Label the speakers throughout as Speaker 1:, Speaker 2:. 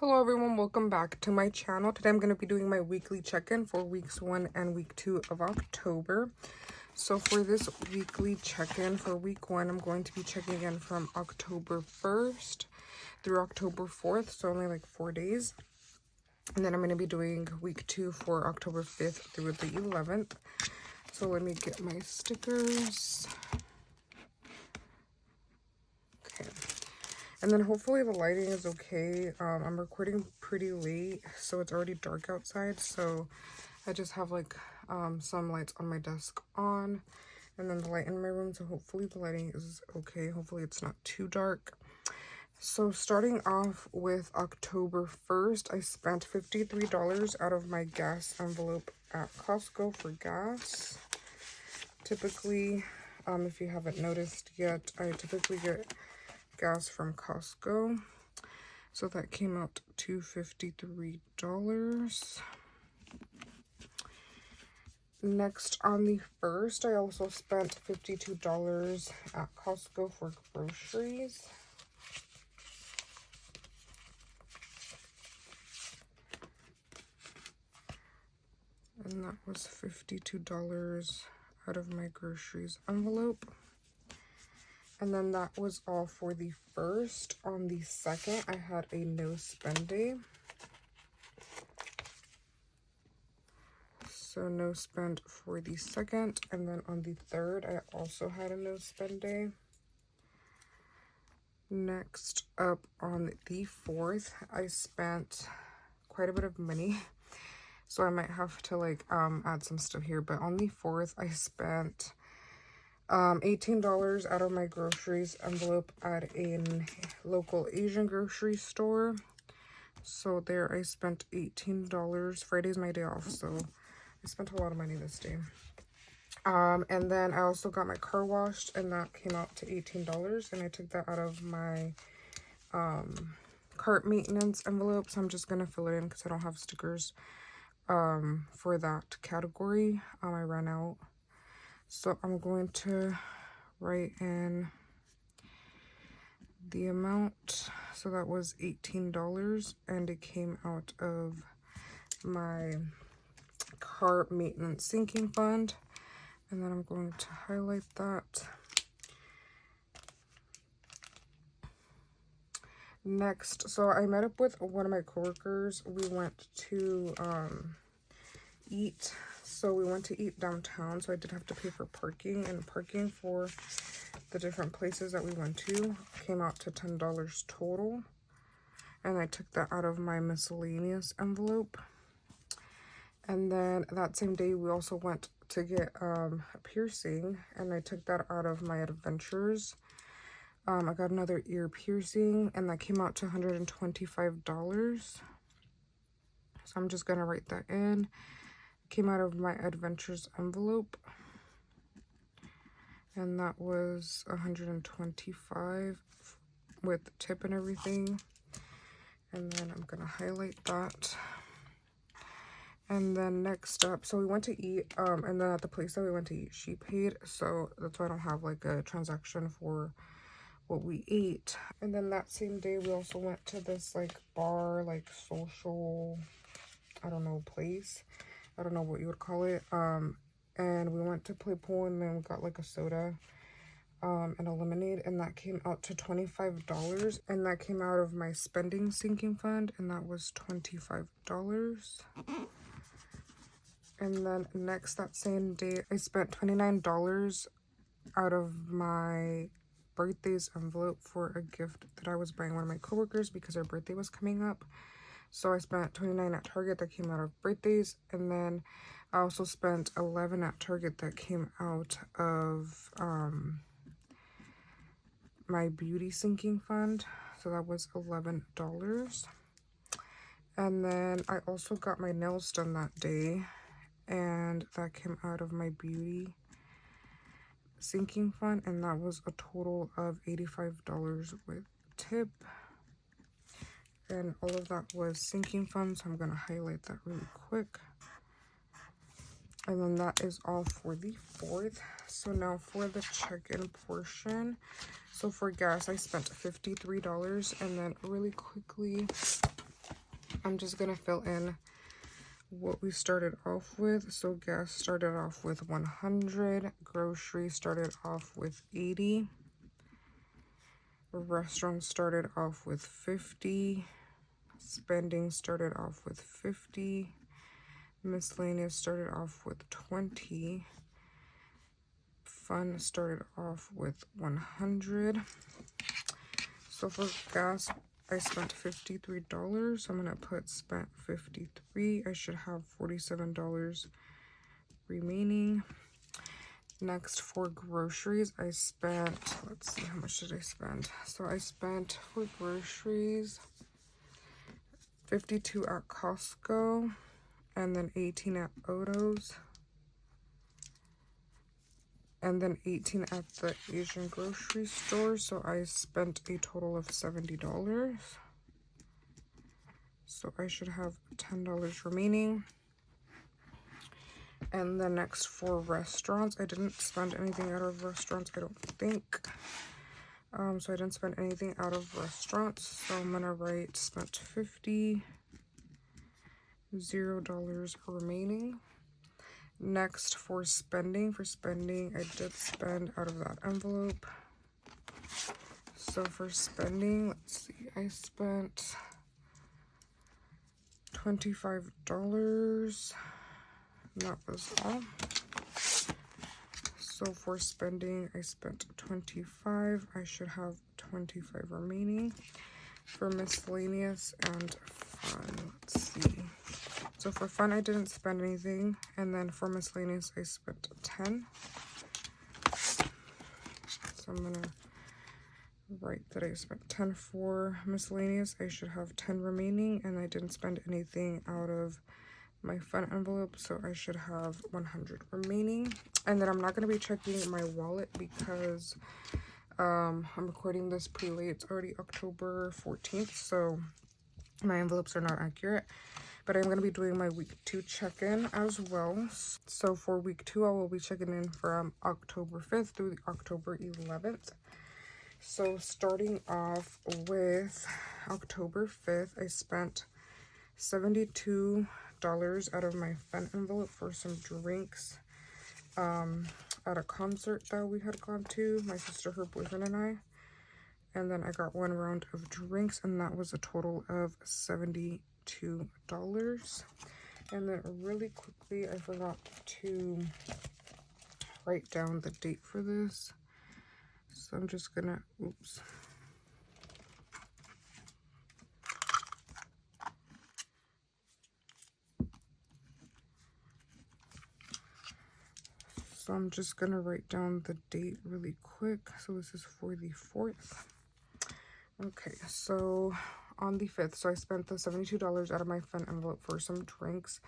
Speaker 1: Hello everyone, welcome back to my channel. Today I'm going to be doing my weekly check-in for weeks 1 and week 2 of October. So for this weekly check-in for week 1, I'm going to be checking in from October 1st through October 4th, so only like 4 days. And then I'm going to be doing week 2 for October 5th through the 11th. So let me get my stickers. Okay. And then hopefully the lighting is okay. I'm recording pretty late, so it's already dark outside. So I just have like some lights on my desk on, and then the light in my room. So hopefully the lighting is okay. Hopefully it's not too dark. So starting off with October 1st, I spent $53 out of my gas envelope at Costco for gas. Typically, if you haven't noticed yet, I typically get gas from Costco, so that came out to $53. Next, on the 1st, I also spent $52 at Costco for groceries. And that was $52 out of my groceries envelope. And then that was all for the 1st. On the 2nd, I had a no spend day. So no spend for the 2nd. And then on the 3rd, I also had a no spend day. Next up, on the 4th, I spent quite a bit of money. So I might have to like add some stuff here. But on the 4th, I spent $18 out of my groceries envelope at a local Asian grocery store. So there I spent $18. Friday's my day off, so I spent a lot of money this day. And then I also got my car washed, and that came out to $18, and I took that out of my cart maintenance envelope. So I'm just gonna fill it in because I don't have stickers for that category. I ran out. So I'm going to write in the amount. So that was $18, and it came out of my car maintenance sinking fund. And then I'm going to highlight that. Next, so I met up with one of my coworkers. We went to eat. So we went to eat downtown, so I did have to pay for parking, and parking for the different places that we went to came out to $10 total, and I took that out of my miscellaneous envelope. And then that same day we also went to get a piercing, and I took that out of my adventures. I got another ear piercing, and that came out to $125. So I'm just gonna write that in. Came out of my adventures envelope, and that was $125 with tip and everything. And then I'm gonna highlight that. And then next up, so we went to eat, and then at the place that we went to eat, she paid, so that's why I don't have like a transaction for what we ate. And then that same day we also went to this like bar, like social, I don't know, place. I don't know what you would call it. And we went to play pool, and then we got like a soda and a lemonade, and that came out to $25. And that came out of my spending sinking fund, and that was $25. And then next, that same day, I spent $29 out of my birthday's envelope for a gift that I was buying one of my coworkers because her birthday was coming up. So I spent $29 at Target that came out of birthdays, and then I also spent $11 at Target that came out of my beauty sinking fund. So that was $11. And then I also got my nails done that day, and that came out of my beauty sinking fund, and that was a total of $85 with tip. And all of that was sinking fund, so I'm going to highlight that really quick. And then that is all for the 4th. So now for the check-in portion. So for gas, I spent $53. And then really quickly, I'm just gonna fill in what we started off with. So gas started off with 100, grocery started off with 80, restaurant started off with 50, spending started off with 50, miscellaneous started off with 20, fun started off with 100. So for gas, I spent $53. I'm gonna put spent 53. I should have $47 remaining. Next, for groceries, I spent, let's see, how much did I spend? So I spent for groceries 52 at Costco, and then 18 at Oto's, and then 18 at the Asian grocery store. So I spent a total of $70. So I should have $10 remaining. And then next, for restaurants, I didn't spend anything out of restaurants, I don't think. So I didn't spend anything out of restaurants. So I'm gonna write spent 50, $0 remaining. Next, for spending, I did spend out of that envelope. So for spending, let's see, I spent $25. That was all. So for spending, I spent 25. I should have 25 remaining. For miscellaneous and fun, let's see. So for fun, I didn't spend anything. And then for miscellaneous, I spent 10. So I'm gonna write that I spent 10 for miscellaneous. I should have 10 remaining, and I didn't spend anything out of my fun envelope, so I should have 100 remaining. And then I'm not going to be checking my wallet because I'm recording this pretty late. It's already October 14th, so my envelopes are not accurate. But I'm going to be doing my week 2 check-in as well. So for week 2, I will be checking in from October 5th through the October 11th. So starting off with October 5th, I spent $72 out of my fun envelope for some drinks at a concert that we had gone to, my sister, her boyfriend, and I. And then I got 1 round of drinks, and that was a total of $72. And then really quickly, I forgot to write down the date for this. So I'm just gonna, oops. So I'm just gonna write down the date really quick. So this is for the 4th. Okay, so on the 5th, so I spent the $72 out of my fun envelope for some drinks.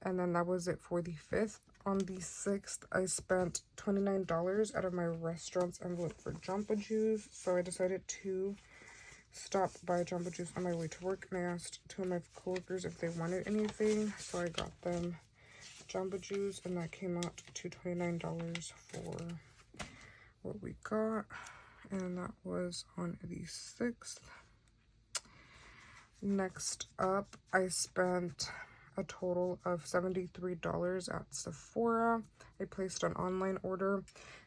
Speaker 1: And then that was it for the 5th. On the 6th, I spent $29 out of my restaurant's envelope for Jamba Juice. So I decided to stop by Jamba Juice on my way to work, and I asked 2 of my coworkers if they wanted anything. So I got them Jamba Juice, and that came out to $29 for what we got. And that was on the 6th. Next up, I spent a total of $73 at Sephora. I placed an online order.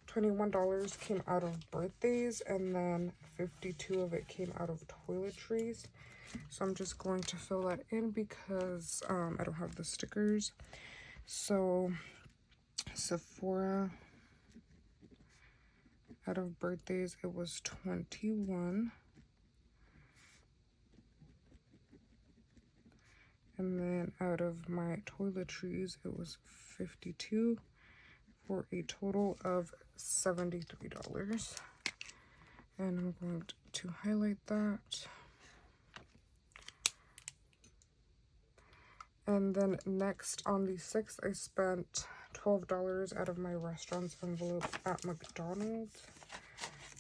Speaker 1: $21 came out of birthdays, and then 52 of it came out of toiletries. So I'm just going to fill that in because I don't have the stickers. So Sephora, out of birthdays, it was 21. And then out of my toiletries, it was 52 for a total of $73. And I'm going to highlight that. And then next, on the 6th, I spent $12 out of my restaurant's envelope at McDonald's.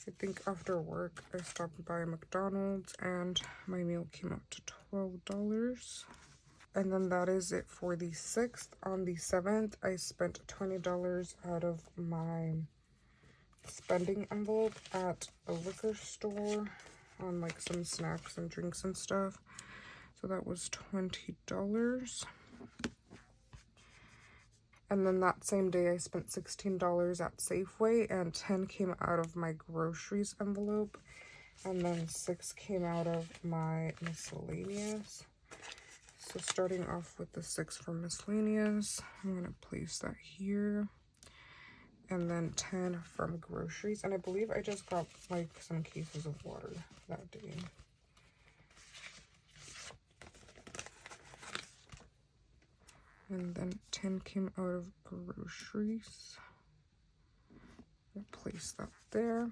Speaker 1: I think after work, I stopped by McDonald's and my meal came out to $12. And then that is it for the 6th. On the 7th, I spent $20 out of my spending envelope at a liquor store on like some snacks and drinks and stuff. So that was $20. And then that same day I spent $16 at Safeway, and 10 came out of my groceries envelope, and then 6 came out of my miscellaneous. So starting off with the 6 from miscellaneous, I'm gonna place that here. And then 10 from groceries. And I believe I just got like some cases of water that day. And then 10 came out of groceries. I'll place that there.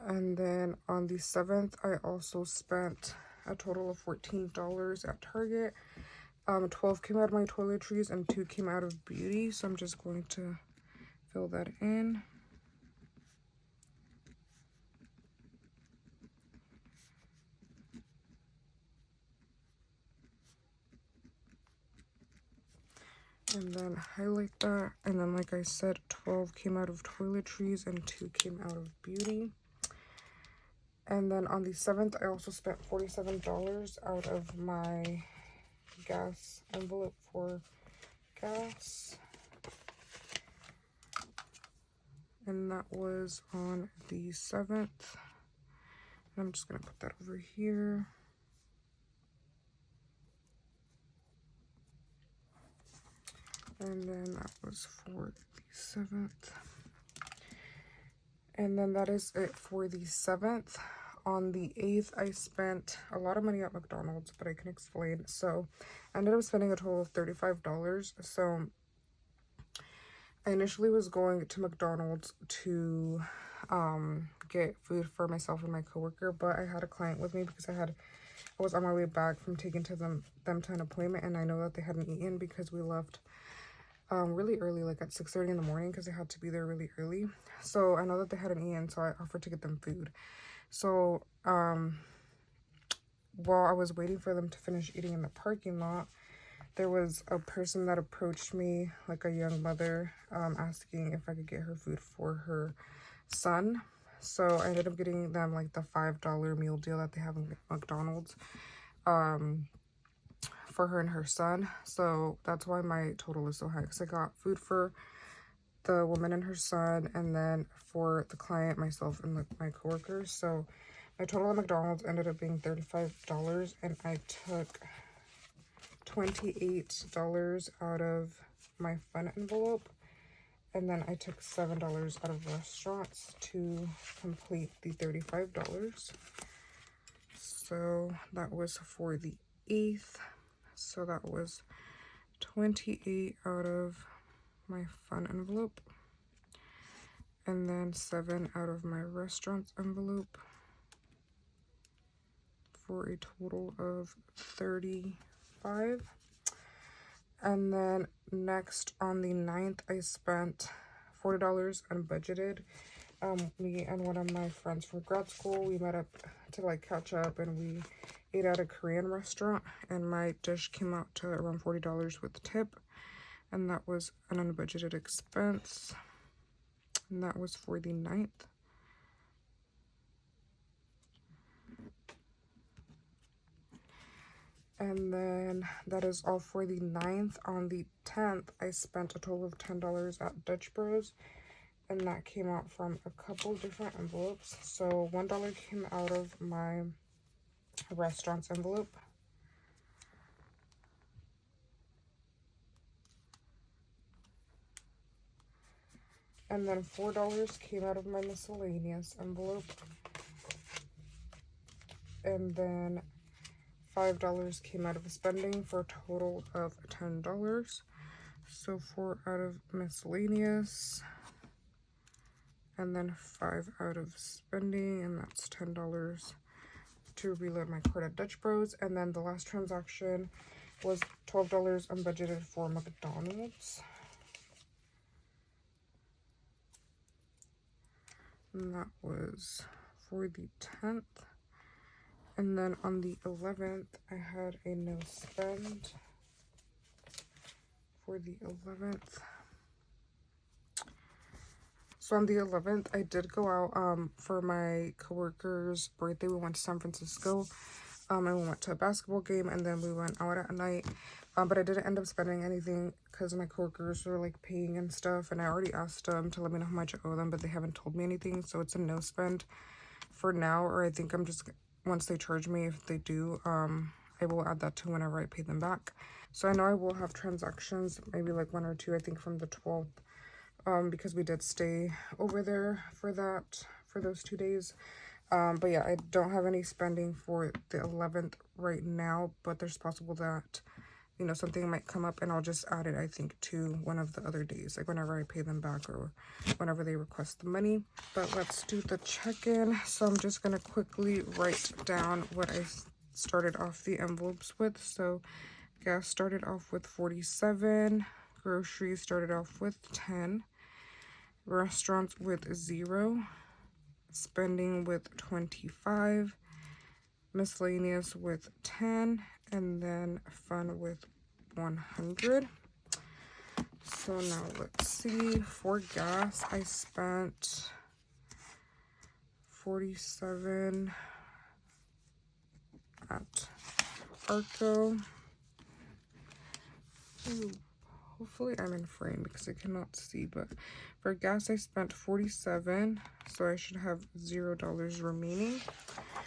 Speaker 1: And then on the 7th, I also spent a total of $14 at Target. 12 came out of my toiletries and 2 came out of beauty. So I'm just going to fill that in. And then highlight that. And then, like I said, 12 came out of toiletries and 2 came out of beauty. And then on the 7th, I also spent $47 out of my gas envelope for gas. And that was on the 7th. And I'm just going to put that over here. And then that was for the 7th. And then that is it for the 7th. On the 8th, I spent a lot of money at McDonald's, but I can explain. So I ended up spending a total of $35. So I initially was going to McDonald's to get food for myself and my coworker, but I had a client with me because I was on my way back from taking them to an appointment, and I know that they hadn't eaten because we left really early, like at 6:30 in the morning, because I had to be there really early. So I know that they hadn't eaten, so I offered to get them food. So while I was waiting for them to finish eating in the parking lot, there was a person that approached me, like a young mother, asking if I could get her food for her son. So I ended up getting them like the $5 meal deal that they have in McDonald's for her and her son. So that's why my total is so high, because I got food for the woman and her son, and then for the client, myself, and my coworkers. So my total at McDonald's ended up being $35, and I took $28 out of my fun envelope, and then I took $7 out of restaurants to complete the $35. So that was for the 8th. So that was 28 out of my fun envelope, and then 7 out of my restaurants envelope, for a total of 35. And then next on the 9th, I spent $40 unbudgeted. Me and one of my friends from grad school, we met up to like catch up, and we ate at a Korean restaurant, and my dish came out to around $40 with tip, and that was an unbudgeted expense, and that was for the 9th. And then that is all for the 9th. On the 10th, I spent a total of $10 at Dutch Bros, and that came out from a couple different envelopes. So $1 came out of my restaurants envelope. And then $4 came out of my miscellaneous envelope. And then $5 came out of spending, for a total of $10. So 4 out of miscellaneous, and then 5 out of spending, and that's $10 to reload my card at Dutch Bros. And then the last transaction was $12 unbudgeted for McDonald's. And that was for the 10th. And then on the 11th, I had a no spend for the 11th. So on the 11th, I did go out for my coworker's birthday. We went to San Francisco. And we went to a basketball game, and then we went out at night. But I didn't end up spending anything because my coworkers were like paying and stuff, and I already asked them to let me know how much I owe them, but they haven't told me anything, so it's a no spend for now. Or I think I'm just, once they charge me, if they do, I will add that to whenever I pay them back. So I know I will have transactions, maybe like 1 or 2, I think from the 12th, because we did stay over there for those 2 days. But yeah, I don't have any spending for the 11th right now, but there's possible that, you know, something might come up and I'll just add it, I think, to one of the other days, like whenever I pay them back or whenever they request the money. But let's do the check-in. So I'm just going to quickly write down what I started off the envelopes with. So gas started off with 47, groceries started off with 10, restaurants with 0, spending with 25, miscellaneous with 10, and then fun with 100. So now let's see. For gas, I spent 47 at Arco. Ooh, hopefully I'm in frame because I cannot see, but for gas I spent 47, so I should have $0 remaining.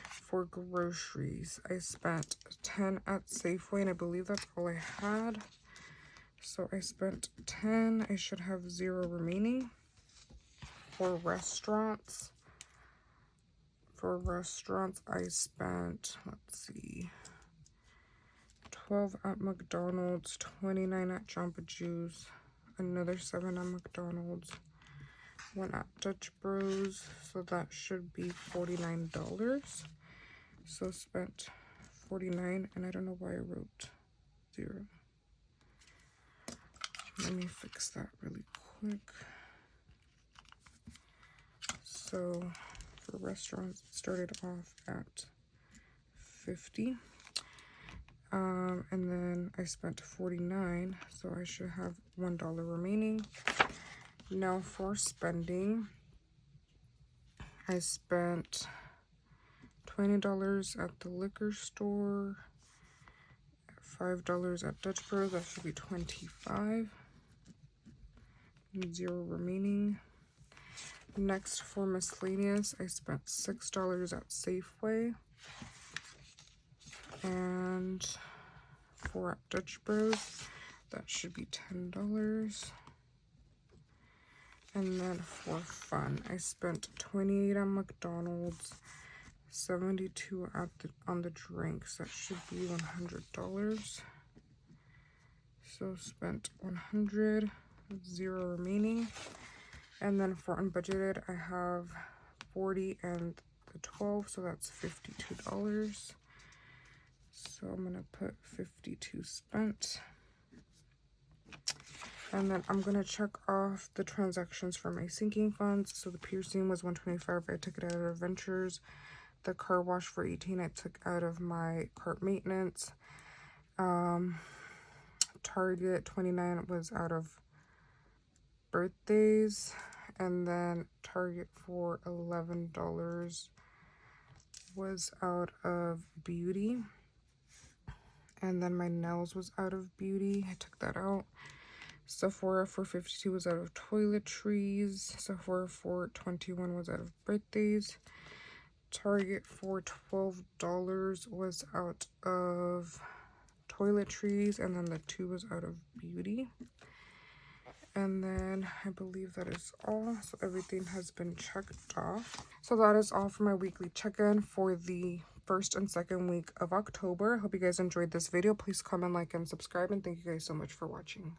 Speaker 1: For groceries, I spent 10 at Safeway, and I believe that's all I had. So I spent 10, I should have 0 remaining. For restaurants, I spent, let's see, 12 at McDonald's, 29 at Jamba Juice, another 7 at McDonald's, 1 at Dutch Bros, so that should be $49. So spent 49, and I don't know why I wrote 0. Let me fix that really quick. So for restaurants, it started off at 50. And then I spent 49, so I should have $1 remaining. Now for spending, I spent $20 at the liquor store, $5 at Dutch Bros, that should be 25, 0 remaining. Next for miscellaneous, I spent $6 at Safeway, and for at Dutch Bros, that should be $10. And then for fun, I spent 28 at McDonald's, 72 at on the drinks, that should be $100. So spent 100, 0 remaining. And then for unbudgeted, I have 40 and the 12, so that's $52. So I'm gonna put 52 spent. And then I'm gonna check off the transactions for my sinking funds. So the piercing was $125, I took it out of Adventures. The car wash for $18, I took out of my cart maintenance. Target $29 was out of birthdays, and then Target for $11 was out of beauty, and then my nails was out of beauty, I took that out. Sephora for $52 was out of toiletries. Sephora for $21 was out of birthdays. Target for $12 was out of toiletries, and then the 2 was out of beauty. And then I believe that is all. So everything has been checked off. So that is all for my weekly check-in for the first and second week of October. Hope you guys enjoyed this video. Please comment, like, and subscribe, and thank you guys so much for watching.